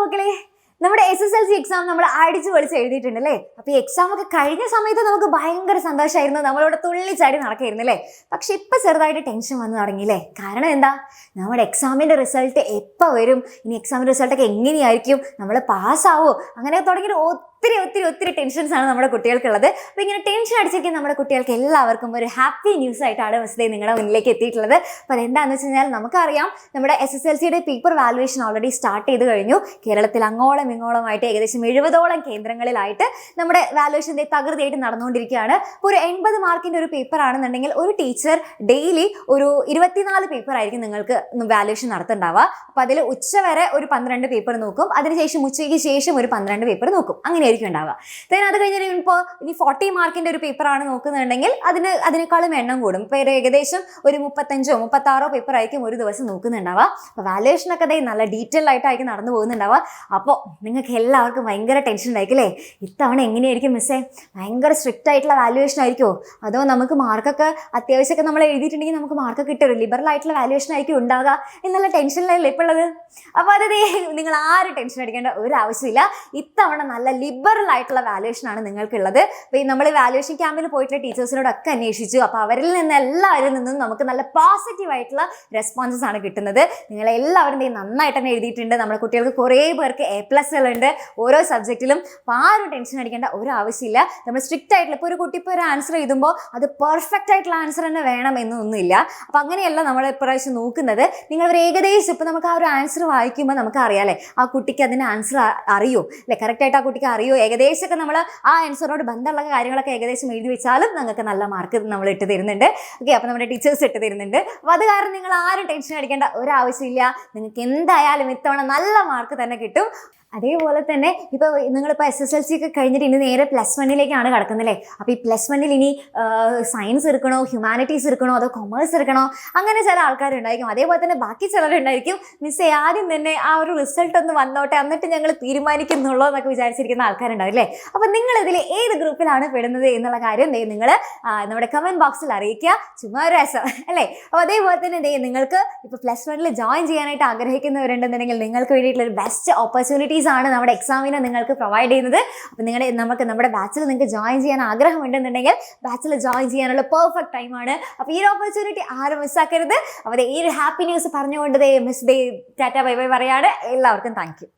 മക്കളെ, നമ്മുടെ SSLC exam നമ്മൾ അടിച്ചു പൊളിച്ച് എഴുതിയിട്ടുണ്ടല്ലേ. അപ്പോൾ ഈ എക്സാം ഒക്കെ കഴിഞ്ഞ സമയത്ത് നമുക്ക് ഭയങ്കര സന്തോഷമായിരുന്നു, നമ്മളോട് തുള്ളിച്ചാടി നടക്കായിരുന്നു അല്ലേ. പക്ഷെ ഇപ്പം ചെറുതായിട്ട് ടെൻഷൻ വന്നു തുടങ്ങിയില്ലേ. കാരണം എന്താ, നമ്മുടെ എക്സാമിൻ്റെ റിസൾട്ട് എപ്പോൾ വരും, ഇനി എക്സാമിൻ്റെ റിസൾട്ടൊക്കെ എങ്ങനെയായിരിക്കും, നമ്മൾ പാസ്സാവോ, അങ്ങനെ തുടങ്ങിയിട്ട് ഒത്തിരി ടെൻഷൻസ് ആണ് നമ്മുടെ കുട്ടികൾക്കുള്ളത്. അപ്പോൾ ഇങ്ങനെ ടെൻഷൻ അടിച്ചിരിക്കുന്ന നമ്മുടെ കുട്ടികൾക്ക് എല്ലാവർക്കും ഒരു ഹാപ്പി ന്യൂസ് ആയിട്ടാണ് മിസ്സേ നിങ്ങളുടെ മുന്നിലേക്ക് എത്തിയിട്ടുള്ളത്. അപ്പോൾ അതെന്താണെന്ന് വെച്ച് കഴിഞ്ഞാൽ, നമുക്കറിയാം നമ്മുടെ SSLCയുടെ പേപ്പർ വാലുവേഷൻ ഓൾറെഡി സ്റ്റാർട്ട് ചെയ്ത് കഴിഞ്ഞു. കേരളത്തിൽ അങ്ങോളം ഇങ്ങോളമായിട്ട് ഏകദേശം 70ഓളം കേന്ദ്രങ്ങളിലായിട്ട് നമ്മുടെ വാലുവേഷൻ്റെ തകൃതിയായിട്ട് നടന്നുകൊണ്ടിരിക്കുകയാണ്. അപ്പോൾ ഒരു 80 മാർക്കിൻ്റെ ഒരു പേപ്പർ ആണെന്നുണ്ടെങ്കിൽ ഒരു ടീച്ചർ ഡെയിലി ഒരു 24 പേപ്പർ ആയിരിക്കും നിങ്ങൾക്ക് വാലുവേഷൻ നടത്തുന്നുണ്ടാവുക. അപ്പോൾ അതിൽ ഉച്ച വരെ ഒരു 12 പേപ്പർ നോക്കും, അതിനുശേഷം ഉച്ചയ്ക്ക് ശേഷം ഒരു 12 പേപ്പർ നോക്കും, അങ്ങനെയായിരിക്കും ഉണ്ടാവുക. അത് കഴിഞ്ഞാൽ ഇപ്പോൾ ഇനി 40 മാർക്കിൻ്റെ ഒരു പേപ്പറാണ് നോക്കുന്നുണ്ടെങ്കിൽ അതിനേക്കാളും എണ്ണം കൂടും. ഇപ്പോൾ ഏകദേശം ഒരു 35ഓ 36ഓ പേപ്പർ ആയിരിക്കും ഒരു ദിവസം നോക്കുന്നുണ്ടാവുക. അപ്പോൾ വാലുവേഷനൊക്കെ നല്ല ഡീറ്റെയിൽ ആയിട്ടായിരിക്കും നടന്നു പോകുന്നുണ്ടാവുക. അപ്പോൾ നിങ്ങൾക്ക് എല്ലാവർക്കും ഭയങ്കര ടെൻഷൻ ഉണ്ടായിരിക്കും അല്ലേ, ഇത്തവണ എങ്ങനെയായിരിക്കും മിസ്സേ, ഭയങ്കര സ്ട്രിക്റ്റ് ആയിട്ടുള്ള വാലുവേഷൻ ആയിരിക്കുമോ, അതോ നമുക്ക് മാർക്കൊക്കെ അത്യാവശ്യമൊക്കെ നമ്മൾ എഴുതിയിട്ടുണ്ടെങ്കിൽ നമുക്ക് മാർക്ക് കിട്ടുമോ, ലിബറൽ ആയിട്ടുള്ള വാലുവേഷൻ ആയിരിക്കും ഉണ്ടാകുക എന്നുള്ള ടെൻഷനിലല്ലേ ഇപ്പോൾ ഉള്ളത്. അപ്പോൾ നിങ്ങൾ ആരും ടെൻഷൻ അടിക്കേണ്ട ഒരു ആവശ്യമില്ല. ഇത്തവണ നല്ല ലിബറൽ ആയിട്ടുള്ള വാലുവേഷൻ ആണ് നിങ്ങൾക്കുള്ളത്. അപ്പോൾ നമ്മൾ വാലുവേഷൻ ക്യാമ്പിൽ പോയിട്ടുള്ള ടീച്ചേഴ്സിനോടൊക്കെ അന്വേഷിച്ചു. അപ്പോൾ അവരിൽ നിന്ന് എല്ലാവരിൽ നിന്നും നമുക്ക് നല്ല പോസിറ്റീവ് ആയിട്ടുള്ള റെസ്പോൺസസ് ആണ് കിട്ടുന്നത്. നിങ്ങളെല്ലാവരും നന്നായിട്ട് തന്നെ എഴുതിയിട്ടുണ്ട്. നമ്മുടെ കുട്ടികൾക്ക് കുറേ പേർക്ക് A+കളുണ്ട് ഓരോ സബ്ജക്റ്റിലും. അപ്പോൾ ആരും ടെൻഷൻ അടിക്കേണ്ട ഒരു ആവശ്യമില്ല. നമ്മൾ സ്ട്രിക്റ്റ് ആയിട്ടുള്ള ഇപ്പോൾ ഒരു കുട്ടി ഇപ്പോൾ ഒരു ആൻസർ എഴുതുമ്പോൾ അത് പെർഫെക്റ്റ് ആയിട്ടുള്ള ആൻസർ തന്നെ വേണം എന്നൊന്നുമില്ല. അപ്പോൾ അങ്ങനെയല്ല നമ്മൾ ഇപ്രാവശ്യം നോക്കുന്നത്. നിങ്ങൾ ഒരു ഏകദേശം ഇപ്പോൾ നമുക്ക് ആ ഒരു ആൻസർ വായിക്കുമ്പോൾ നമുക്ക് അറിയാമല്ലേ, ആ കുട്ടിക്ക് അതിൻ്റെ ആൻസർ അറിയോ അല്ലേ, കറക്റ്റായിട്ട് ആ കുട്ടിക്ക് അറിയോ, ഏകദേശമൊക്കെ നമ്മൾ ആ ആൻസറിനോട് ബന്ധമുള്ള കാര്യങ്ങളൊക്കെ ഏകദേശം എഴുതി വെച്ചാലും നിങ്ങൾക്ക് നല്ല മാർക്ക് നമ്മൾ ഇട്ട് തരുന്നുണ്ട്. ഓക്കെ, അപ്പോൾ നമ്മുടെ ടീച്ചേഴ്സ് ഇട്ട് തരുന്നുണ്ട്. അപ്പോൾ അത് കാരണം നിങ്ങൾ ആരും ടെൻഷൻ അടിക്കേണ്ട ഒരാവശ്യമില്ല. നിങ്ങൾക്ക് എന്തായാലും ഇത്തവണ നല്ല മാർക്ക് തന്നെ കിട്ടും. അതേപോലെ തന്നെ ഇപ്പോൾ നിങ്ങളിപ്പോൾ SSLC ഒക്കെ കഴിഞ്ഞിട്ട് ഇനി നേരെ +1ലേക്കാണ് കിടക്കുന്നല്ലേ. അപ്പോൾ ഈ +1 ഇനി സയൻസ് എടുക്കണോ, ഹ്യൂമാനിറ്റീസ് എടുക്കണോ, അതോ കൊമേഴ്സ് എടുക്കണോ, അങ്ങനെ ചില ആൾക്കാരുണ്ടായിരിക്കും. അതേപോലെ തന്നെ ബാക്കി ചിലരുണ്ടായിരിക്കും മിസ്സേ ആദ്യം തന്നെ ആ ഒരു റിസൾട്ട് ഒന്ന് വന്നോട്ടെ എന്നിട്ട് ഞങ്ങൾ തീരുമാനിക്കുന്നുള്ളൂ എന്നൊക്കെ വിചാരിച്ചിരിക്കുന്ന ആൾക്കാരുണ്ടാവും അല്ലേ. അപ്പോൾ നിങ്ങളിതിൽ ഏത് ഗ്രൂപ്പിലാണ് പെടുന്നത് എന്നുള്ള കാര്യം നിങ്ങൾ നമ്മുടെ കമൻറ്റ് ബോക്സിൽ അറിയിക്കുക. ചുമ്മാ ഒരു രസം അല്ലേ. അപ്പോൾ അതേപോലെ തന്നെ നിങ്ങൾക്ക് ഇപ്പോൾ +1 ജോയിൻ ചെയ്യാനായിട്ട് ആഗ്രഹിക്കുന്നവരുണ്ടെന്നുണ്ടെങ്കിൽ നിങ്ങൾക്ക് വേണ്ടിയിട്ടുള്ള ഒരു ബെസ്റ്റ് ഓപ്പർച്യൂണിറ്റീസ് ആണ് നമ്മുടെ എക്സാമിനെ നിങ്ങൾക്ക് പ്രൊവൈഡ് ചെയ്യുന്നത്. അപ്പോൾ നമ്മുടെ ബാച്ചിൽ നിങ്ങൾക്ക് ജോയിൻ ചെയ്യാൻ ആഗ്രഹമുണ്ടെന്നുണ്ടെങ്കിൽ ബാച്ചിൽ ജോയിൻ ചെയ്യാനുള്ള പെർഫെക്റ്റ് ടൈമാണ്. അപ്പോൾ ഈ ഒരു ഓപ്പർച്യൂണിറ്റി ആരും മിസ്സാക്കരുത്. അപ്പോൾ ഈ ഒരു ഹാപ്പി ന്യൂസ് പറഞ്ഞുകൊണ്ട് മിസ് ടാറ്റ ബൈ ബൈ പറയാണ്. എല്ലാവർക്കും താങ്ക് യു.